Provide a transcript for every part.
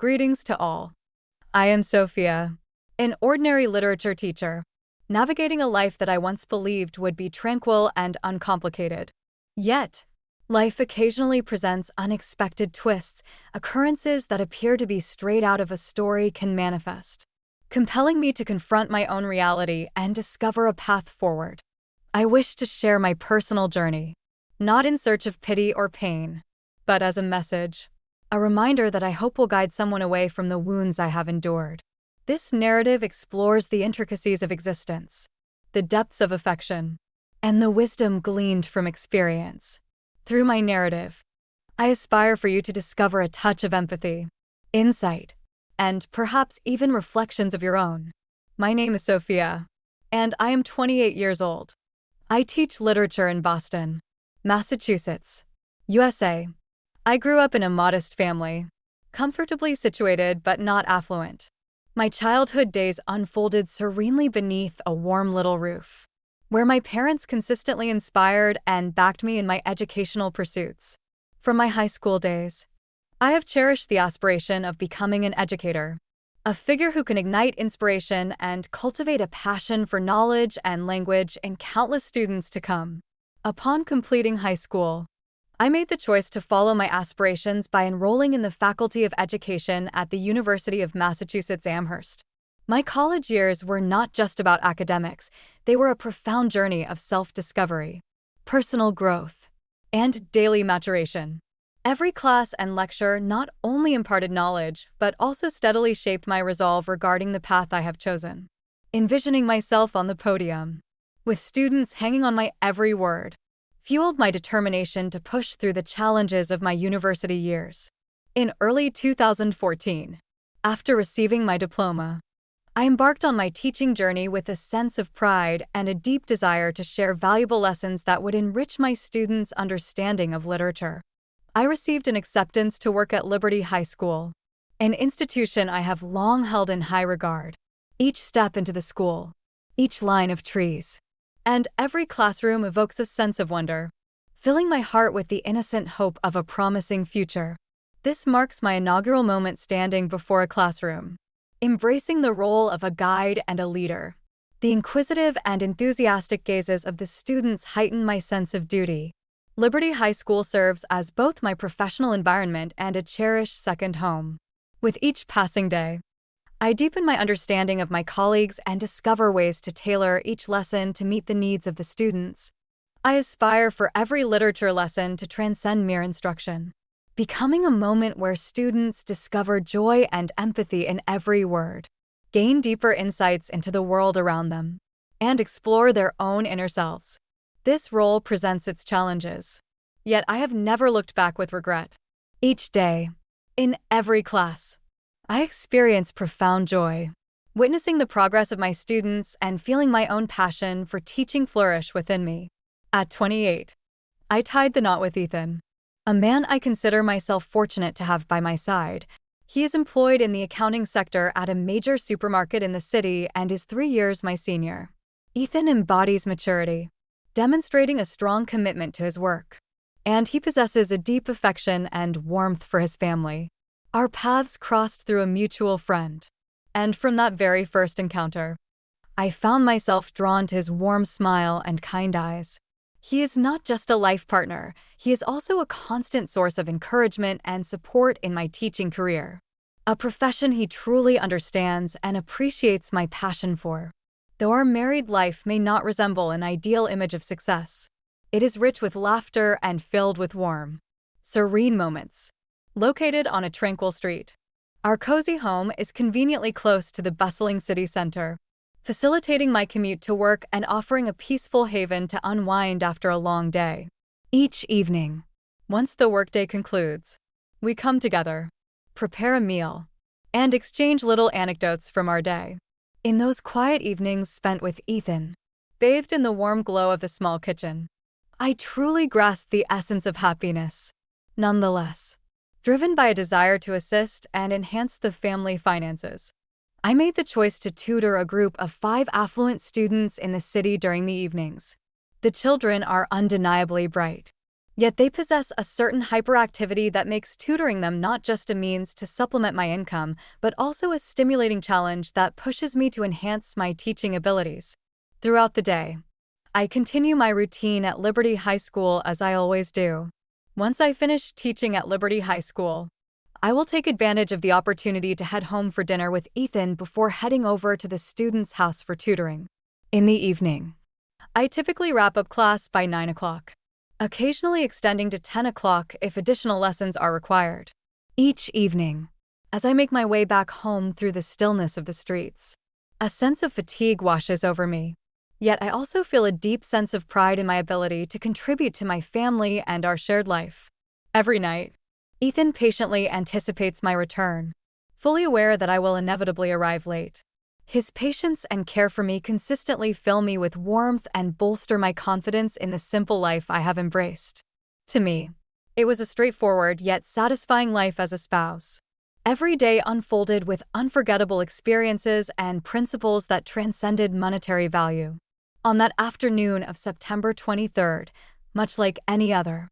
Greetings to all. I am Sophia, an ordinary literature teacher, navigating a life that I once believed would be tranquil and uncomplicated. Yet, life occasionally presents unexpected twists. Occurrences that appear to be straight out of a story can manifest, compelling me to confront my own reality and discover a path forward. I wish to share my personal journey, not in search of pity or pain, but as a message, a reminder that I hope will guide someone away from the wounds I have endured. This narrative explores the intricacies of existence, the depths of affection, and the wisdom gleaned from experience. Through my narrative, I aspire for you to discover a touch of empathy, insight, and perhaps even reflections of your own. My name is Sophia, and I am 28 years old. I teach literature in Boston, Massachusetts, USA. I grew up in a modest family, comfortably situated but not affluent. My childhood days unfolded serenely beneath a warm little roof, where my parents consistently inspired and backed me in my educational pursuits. From my high school days, I have cherished the aspiration of becoming an educator, a figure who can ignite inspiration and cultivate a passion for knowledge and language in countless students to come. Upon completing high school, I made the choice to follow my aspirations by enrolling in the Faculty of Education at the University of Massachusetts Amherst. My college years were not just about academics, they were a profound journey of self-discovery, personal growth, and daily maturation. Every class and lecture not only imparted knowledge, but also steadily shaped my resolve regarding the path I have chosen. Envisioning myself on the podium, with students hanging on my every word, fueled my determination to push through the challenges of my university years. In early 2014, after receiving my diploma, I embarked on my teaching journey with a sense of pride and a deep desire to share valuable lessons that would enrich my students' understanding of literature. I received an acceptance to work at Liberty High School, an institution I have long held in high regard. Each step into the school, each line of trees, and every classroom evokes a sense of wonder, filling my heart with the innocent hope of a promising future. This marks my inaugural moment standing before a classroom, embracing the role of a guide and a leader. The inquisitive and enthusiastic gazes of the students heighten my sense of duty. Liberty High School serves as both my professional environment and a cherished second home. With each passing day, I deepen my understanding of my colleagues and discover ways to tailor each lesson to meet the needs of the students. I aspire for every literature lesson to transcend mere instruction, becoming a moment where students discover joy and empathy in every word, gain deeper insights into the world around them, and explore their own inner selves. This role presents its challenges, yet I have never looked back with regret. Each day, in every class, I experience profound joy, witnessing the progress of my students and feeling my own passion for teaching flourish within me. At 28, I tied the knot with Ethan, a man I consider myself fortunate to have by my side. He is employed in the accounting sector at a major supermarket in the city and is 3 years my senior. Ethan embodies maturity, demonstrating a strong commitment to his work, and he possesses a deep affection and warmth for his family. Our paths crossed through a mutual friend, and from that very first encounter, I found myself drawn to his warm smile and kind eyes. He is not just a life partner, he is also a constant source of encouragement and support in my teaching career, a profession he truly understands and appreciates my passion for. Though our married life may not resemble an ideal image of success, it is rich with laughter and filled with warm, serene moments. Located on a tranquil street, our cozy home is conveniently close to the bustling city center, facilitating my commute to work and offering a peaceful haven to unwind after a long day. Each evening, once the workday concludes, we come together, prepare a meal, and exchange little anecdotes from our day. In those quiet evenings spent with Ethan, bathed in the warm glow of the small kitchen, I truly grasped the essence of happiness. Nonetheless, driven by a desire to assist and enhance the family finances, I made the choice to tutor a group of 5 affluent students in the city during the evenings. The children are undeniably bright, Yet they possess a certain hyperactivity that makes tutoring them not just a means to supplement my income, but also a stimulating challenge that pushes me to enhance my teaching abilities. Throughout the day, I continue my routine at Liberty High School as I always do. Once I finish teaching at Liberty High School, I will take advantage of the opportunity to head home for dinner with Ethan before heading over to the student's house for tutoring. In the evening, I typically wrap up class by 9 o'clock, occasionally extending to 10 o'clock if additional lessons are required. Each evening, as I make my way back home through the stillness of the streets, a sense of fatigue washes over me. Yet I also feel a deep sense of pride in my ability to contribute to my family and our shared life. Every night, Ethan patiently anticipates my return, fully aware that I will inevitably arrive late. His patience and care for me consistently fill me with warmth and bolster my confidence in the simple life I have embraced. To me, it was a straightforward yet satisfying life as a spouse. Every day unfolded with unforgettable experiences and principles that transcended monetary value. On that afternoon of September 23rd, much like any other,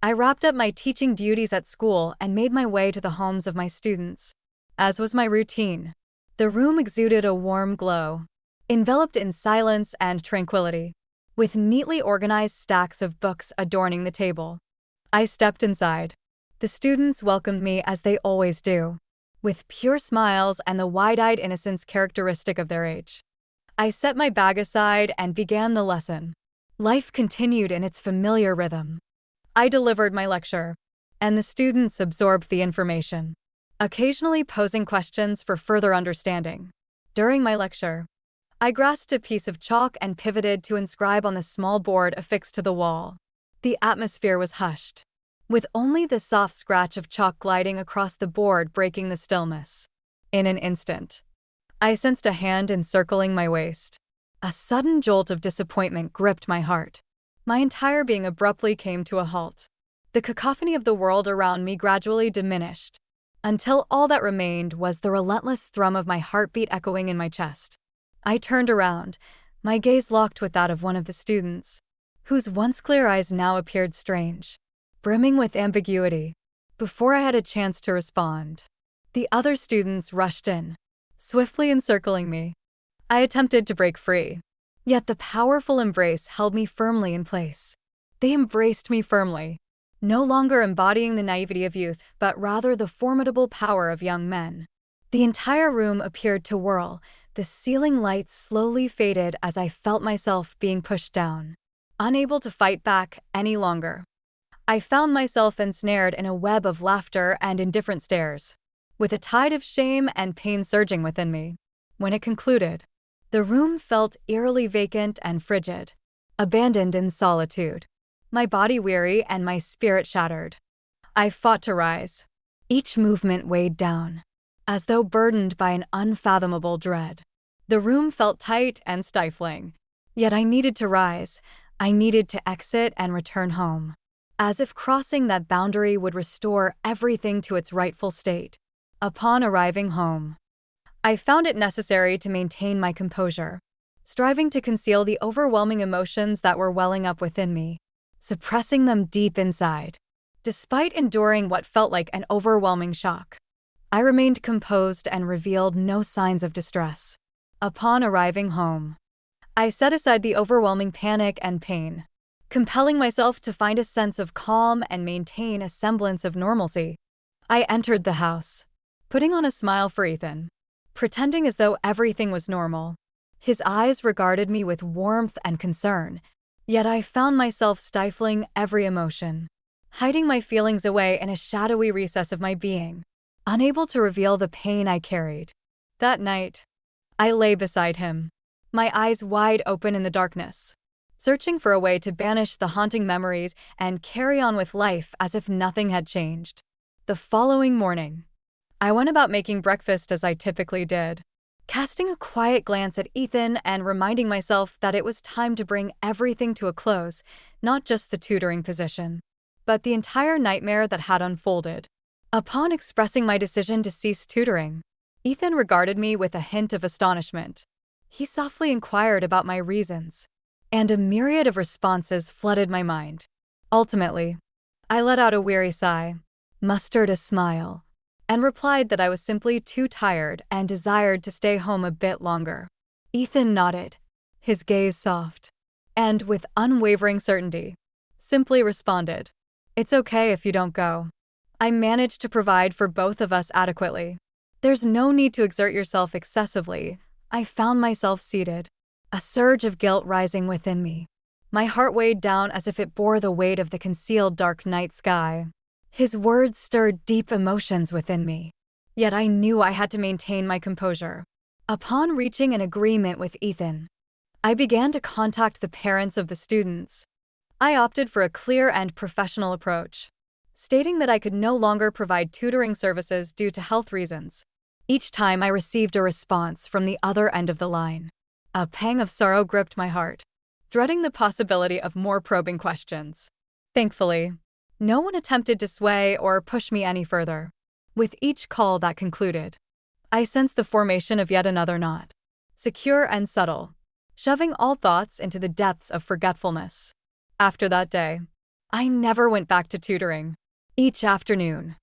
I wrapped up my teaching duties at school and made my way to the homes of my students. As was my routine, the room exuded a warm glow, enveloped in silence and tranquility, with neatly organized stacks of books adorning the table. I stepped inside. The students welcomed me as they always do, with pure smiles and the wide-eyed innocence characteristic of their age. I set my bag aside and began the lesson. Life continued in its familiar rhythm. I delivered my lecture, and the students absorbed the information, occasionally posing questions for further understanding. During my lecture, I grasped a piece of chalk and pivoted to inscribe on the small board affixed to the wall. The atmosphere was hushed, with only the soft scratch of chalk gliding across the board breaking the stillness. In an instant, I sensed a hand encircling my waist. A sudden jolt of disappointment gripped my heart. My entire being abruptly came to a halt. The cacophony of the world around me gradually diminished, until all that remained was the relentless thrum of my heartbeat echoing in my chest. I turned around, my gaze locked with that of one of the students, whose once clear eyes now appeared strange, brimming with ambiguity. Before I had a chance to respond, the other students rushed in, swiftly encircling me. I attempted to break free, yet the powerful embrace held me firmly in place. They embraced me firmly, no longer embodying the naivety of youth, but rather the formidable power of young men. The entire room appeared to whirl. The ceiling lights slowly faded as I felt myself being pushed down. Unable to fight back any longer, I found myself ensnared in a web of laughter and indifferent stares, with a tide of shame and pain surging within me. When it concluded, the room felt eerily vacant and frigid, abandoned in solitude, my body weary and my spirit shattered. I fought to rise. Each movement weighed down, as though burdened by an unfathomable dread. The room felt tight and stifling, yet I needed to rise. I needed to exit and return home, as if crossing that boundary would restore everything to its rightful state. Upon arriving home, I found it necessary to maintain my composure, striving to conceal the overwhelming emotions that were welling up within me, suppressing them deep inside. Despite enduring what felt like an overwhelming shock, I remained composed and revealed no signs of distress. Upon arriving home, I set aside the overwhelming panic and pain, compelling myself to find a sense of calm and maintain a semblance of normalcy. I entered the house, putting on a smile for Ethan, pretending as though everything was normal. His eyes regarded me with warmth and concern, yet I found myself stifling every emotion, hiding my feelings away in a shadowy recess of my being, unable to reveal the pain I carried. That night, I lay beside him, my eyes wide open in the darkness, searching for a way to banish the haunting memories and carry on with life as if nothing had changed. The following morning, I went about making breakfast as I typically did, casting a quiet glance at Ethan and reminding myself that it was time to bring everything to a close, not just the tutoring position, but the entire nightmare that had unfolded. Upon expressing my decision to cease tutoring, Ethan regarded me with a hint of astonishment. He softly inquired about my reasons, and a myriad of responses flooded my mind. Ultimately, I let out a weary sigh, mustered a smile, and replied that I was simply too tired and desired to stay home a bit longer. Ethan nodded, his gaze soft, and with unwavering certainty, simply responded, "It's okay if you don't go. I managed to provide for both of us adequately. There's no need to exert yourself excessively." I found myself seated, a surge of guilt rising within me. My heart weighed down as if it bore the weight of the concealed dark night sky. His words stirred deep emotions within me, yet I knew I had to maintain my composure. Upon reaching an agreement with Ethan, I began to contact the parents of the students. I opted for a clear and professional approach, stating that I could no longer provide tutoring services due to health reasons. Each time I received a response from the other end of the line, a pang of sorrow gripped my heart, dreading the possibility of more probing questions. Thankfully, no one attempted to sway or push me any further. With each call that concluded, I sensed the formation of yet another knot, secure and subtle, shoving all thoughts into the depths of forgetfulness. After that day, I never went back to tutoring. Each afternoon,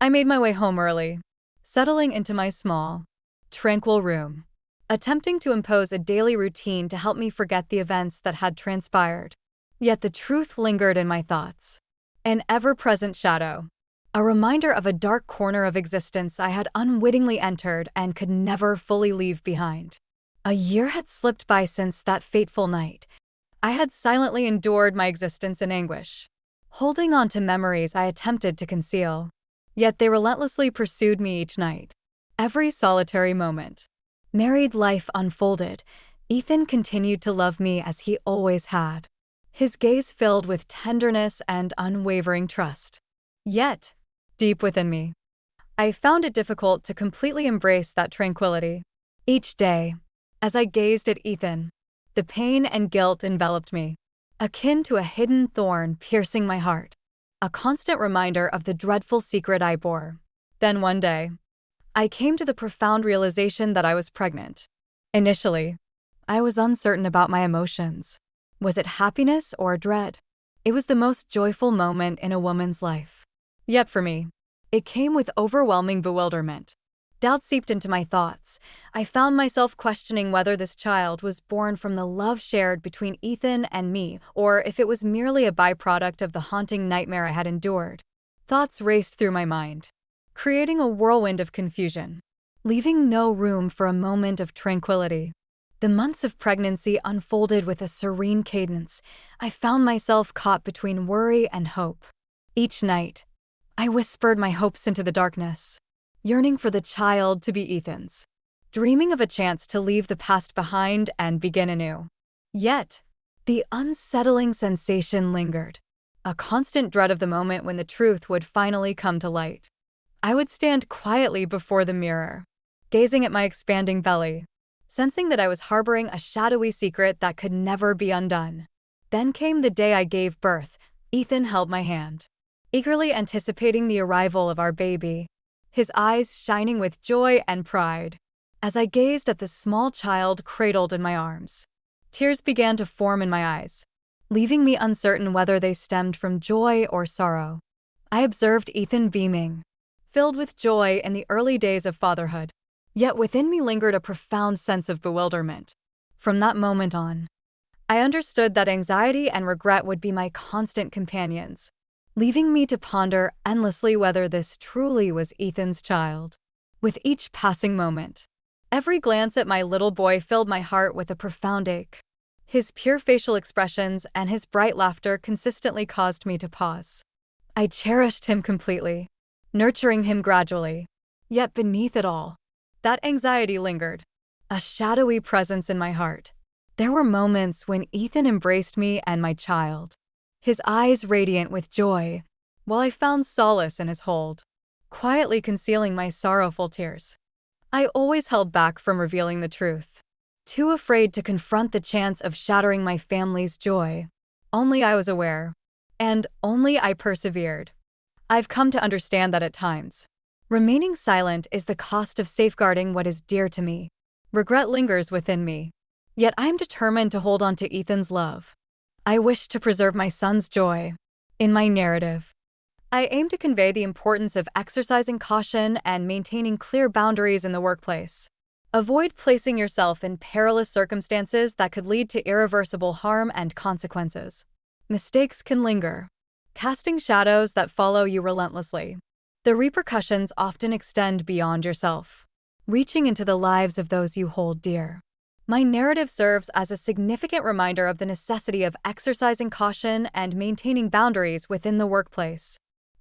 I made my way home early, settling into my small, tranquil room, attempting to impose a daily routine to help me forget the events that had transpired. Yet the truth lingered in my thoughts, an ever-present shadow, a reminder of a dark corner of existence I had unwittingly entered and could never fully leave behind. A year had slipped by since that fateful night. I had silently endured my existence in anguish, holding on to memories I attempted to conceal. Yet they relentlessly pursued me each night, every solitary moment. Married life unfolded. Ethan continued to love me as he always had, his gaze filled with tenderness and unwavering trust. Yet, deep within me, I found it difficult to completely embrace that tranquility. Each day, as I gazed at Ethan, the pain and guilt enveloped me, akin to a hidden thorn piercing my heart, a constant reminder of the dreadful secret I bore. Then one day, I came to the profound realization that I was pregnant. Initially, I was uncertain about my emotions. Was it happiness or dread? It was the most joyful moment in a woman's life. Yet for me, it came with overwhelming bewilderment. Doubt seeped into my thoughts. I found myself questioning whether this child was born from the love shared between Ethan and me, or if it was merely a byproduct of the haunting nightmare I had endured. Thoughts raced through my mind, creating a whirlwind of confusion, leaving no room for a moment of tranquility. The months of pregnancy unfolded with a serene cadence. I found myself caught between worry and hope. Each night, I whispered my hopes into the darkness, yearning for the child to be Ethan's, dreaming of a chance to leave the past behind and begin anew. Yet, the unsettling sensation lingered, a constant dread of the moment when the truth would finally come to light. I would stand quietly before the mirror, gazing at my expanding belly, sensing that I was harboring a shadowy secret that could never be undone. Then came the day I gave birth. Ethan held my hand, eagerly anticipating the arrival of our baby, his eyes shining with joy and pride. As I gazed at the small child cradled in my arms, tears began to form in my eyes, leaving me uncertain whether they stemmed from joy or sorrow. I observed Ethan beaming, filled with joy in the early days of fatherhood. Yet within me lingered a profound sense of bewilderment. From that moment on, I understood that anxiety and regret would be my constant companions, leaving me to ponder endlessly whether this truly was Ethan's child. With each passing moment, every glance at my little boy filled my heart with a profound ache. His pure facial expressions and his bright laughter consistently caused me to pause. I cherished him completely, nurturing him gradually. Yet beneath it all, that anxiety lingered, a shadowy presence in my heart. There were moments when Ethan embraced me and my child, his eyes radiant with joy, while I found solace in his hold, quietly concealing my sorrowful tears. I always held back from revealing the truth, too afraid to confront the chance of shattering my family's joy. Only I was aware, and only I persevered. I've come to understand that at times, remaining silent is the cost of safeguarding what is dear to me. Regret lingers within me, yet I am determined to hold on to Ethan's love. I wish to preserve my son's joy. In my narrative, I aim to convey the importance of exercising caution and maintaining clear boundaries in the workplace. Avoid placing yourself in perilous circumstances that could lead to irreversible harm and consequences. Mistakes can linger, casting shadows that follow you relentlessly. The repercussions often extend beyond yourself, reaching into the lives of those you hold dear. My narrative serves as a significant reminder of the necessity of exercising caution and maintaining boundaries within the workplace.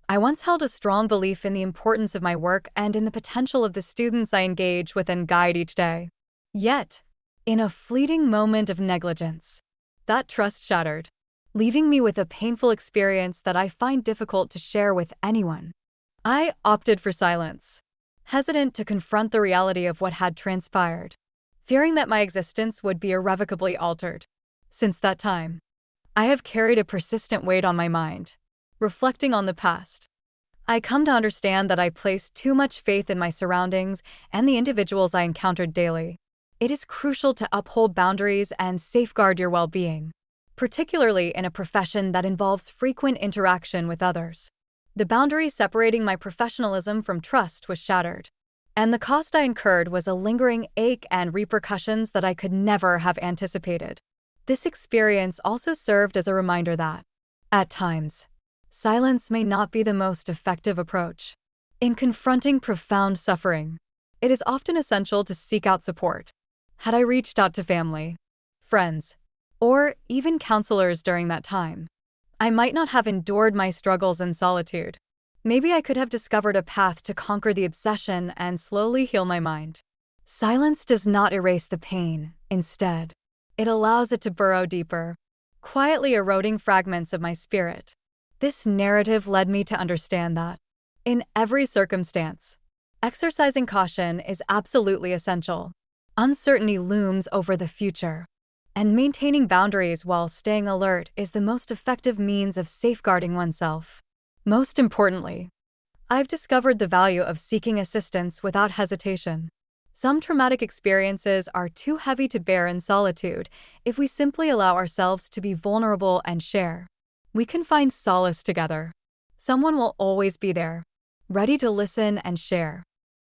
I once held a strong belief in the importance of my work and in the potential of the students I engage with and guide each day. Yet, in a fleeting moment of negligence, that trust shattered, leaving me with a painful experience that I find difficult to share with anyone. I opted for silence, hesitant to confront the reality of what had transpired, fearing that my existence would be irrevocably altered. Since that time, I have carried a persistent weight on my mind. Reflecting on the past, I come to understand that I placed too much faith in my surroundings and the individuals I encountered daily. It is crucial to uphold boundaries and safeguard your well-being, particularly in a profession that involves frequent interaction with others. The boundary separating my professionalism from trust was shattered, and the cost I incurred was a lingering ache and repercussions that I could never have anticipated. This experience also served as a reminder that, at times, silence may not be the most effective approach. In confronting profound suffering, it is often essential to seek out support. Had I reached out to family, friends, or even counselors during that time, I might not have endured my struggles in solitude. Maybe I could have discovered a path to conquer the obsession and slowly heal my mind. Silence does not erase the pain. Instead, it allows it to burrow deeper, quietly eroding fragments of my spirit. This narrative led me to understand that, in every circumstance, exercising caution is absolutely essential. Uncertainty looms over the future, and maintaining boundaries while staying alert is the most effective means of safeguarding oneself. Most importantly, I've discovered the value of seeking assistance without hesitation. Some traumatic experiences are too heavy to bear in solitude if we simply allow ourselves to be vulnerable and share. We can find solace together. Someone will always be there, ready to listen and share.